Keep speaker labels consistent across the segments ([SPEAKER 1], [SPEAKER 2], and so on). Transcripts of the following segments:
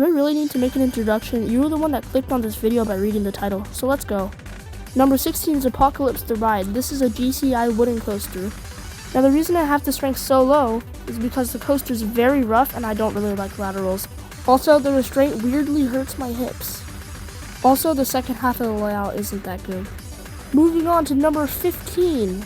[SPEAKER 1] Do I really need to make an introduction? You were the one that clicked on this video by reading the title, so let's go. Number 16 is Apocalypse the Ride. This is a GCI wooden coaster. Now the reason I have this ranked so low is because the coaster is very rough and I don't really like laterals. Also, the restraint weirdly hurts my hips. Also, the second half of the layout isn't that good. Moving on to number 15,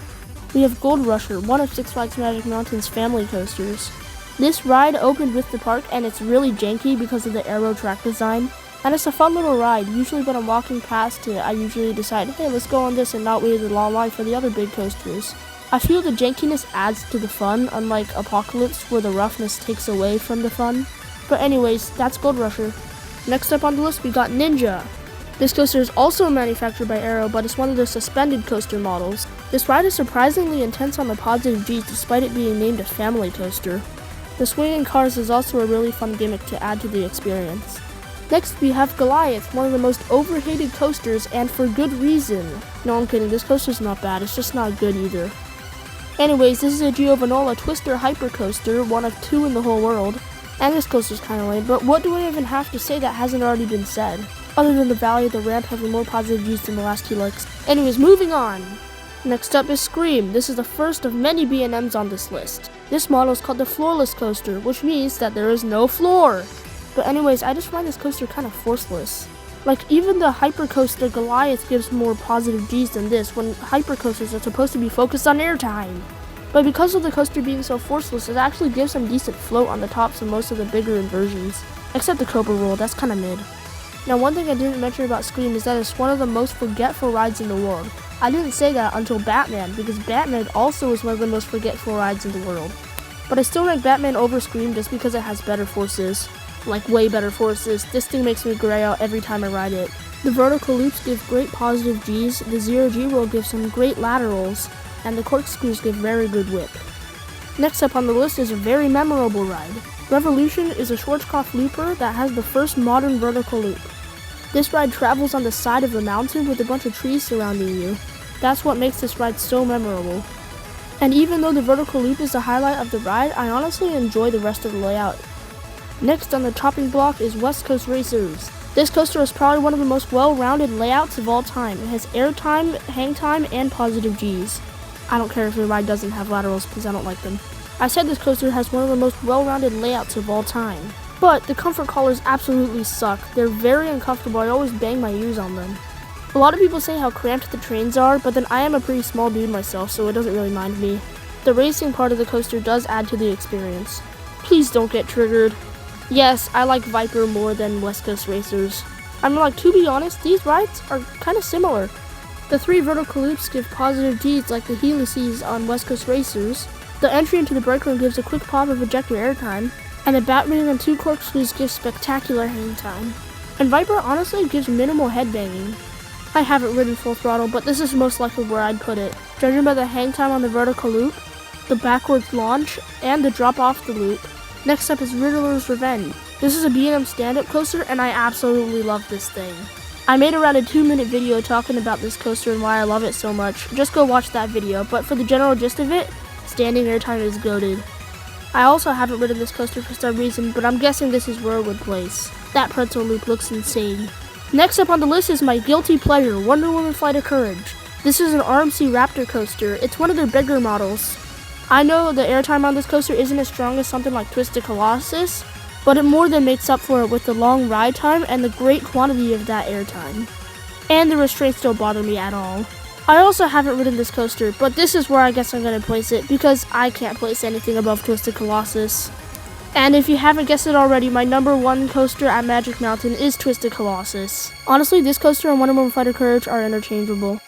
[SPEAKER 1] we have Gold Rusher, one of Six Flags Magic Mountain's family coasters. This ride opened with the park and it's really janky because of the aero track design. And it's a fun little ride. Usually when I'm walking past it, I usually decide, hey, let's go on this and not wait in the long line for the other big coasters. I feel the jankiness adds to the fun, unlike Apocalypse where the roughness takes away from the fun. But anyways, that's Gold Rusher. Next up on the list we got Ninja. This coaster is also manufactured by Aero, but it's one of the suspended coaster models. This ride is surprisingly intense on the positive G's despite it being named a family coaster. The swinging cars is also a really fun gimmick to add to the experience. Next we have Goliath, one of the most overhated coasters, and for good reason. No, I'm kidding, this coaster's not bad, it's just not good either. Anyways, this is a Giovanola Twister Hyper Coaster, one of 2 in the whole world. And this coaster's kinda lame, but what do I even have to say that hasn't already been said? Other than the valley of the ramp having more positive G's than the last 2 legs. Anyways, moving on! Next up is Scream. This is the first of many B&Ms on this list. This model is called the Floorless Coaster, which means that there is no floor. But anyways, I just find this coaster kind of forceless. Like, even the Hypercoaster Goliath gives more positive G's than this, when Hypercoasters are supposed to be focused on airtime. But because of the coaster being so forceless, it actually gives some decent float on the tops of most of the bigger inversions. Except the Cobra Roll, that's kinda mid. Now one thing I didn't mention about Scream is that it's one of the most forgetful rides in the world. I didn't say that until Batman, because Batman also is one of the most forgetful rides in the world. But I still rank Batman over Scream just because it has better forces. Like way better forces. This thing makes me gray out every time I ride it. The vertical loops give great positive G's, the zero G roll gives some great laterals, and the corkscrews give very good whip. Next up on the list is a very memorable ride. Revolution is a Schwarzkopf looper that has the first modern vertical loop. This ride travels on the side of a mountain with a bunch of trees surrounding you. That's what makes this ride so memorable. And even though the vertical loop is the highlight of the ride, I honestly enjoy the rest of the layout. Next on the chopping block is West Coast Racers. This coaster is probably one of the most well-rounded layouts of all time. It has airtime, hang time, and positive G's. I don't care if the ride doesn't have laterals because I don't like them. I said this coaster has one of the most well-rounded layouts of all time. But the comfort collars absolutely suck. They're very uncomfortable. I always bang my ears on them. A lot of people say how cramped the trains are, but then I am a pretty small dude myself, so it doesn't really mind me. The racing part of the coaster does add to the experience. Please don't get triggered. Yes, I like Viper more than West Coast Racers. I'm like, to be honest, these rides are kind of similar. The 3 vertical loops give positive G's like the helices on West Coast Racers. The entry into the brake room gives a quick pop of ejector airtime. And the Batman and 2 corkscrews give spectacular hang time. And Viper honestly gives minimal headbanging. I haven't ridden full throttle, but this is most likely where I'd put it. Judging by the hang time on the vertical loop, the backwards launch, and the drop off the loop. Next up is Riddler's Revenge. This is a B&M stand-up coaster, and I absolutely love this thing. I made around a 2-minute video talking about this coaster and why I love it so much. Just go watch that video, but for the general gist of it, standing airtime is goated. I also haven't ridden this coaster for some reason, but I'm guessing this is where it would place. That pretzel loop looks insane. Next up on the list is my guilty pleasure, Wonder Woman Flight of Courage. This is an RMC Raptor coaster. It's one of their bigger models. I know the airtime on this coaster isn't as strong as something like Twisted Colossus, but it more than makes up for it with the long ride time and the great quantity of that airtime. And the restraints don't bother me at all. I also haven't ridden this coaster, but this is where I guess I'm going to place it, because I can't place anything above Twisted Colossus. And if you haven't guessed it already, my number 1 coaster at Magic Mountain is Twisted Colossus. Honestly, this coaster and Wonder Woman Flight of Courage are interchangeable.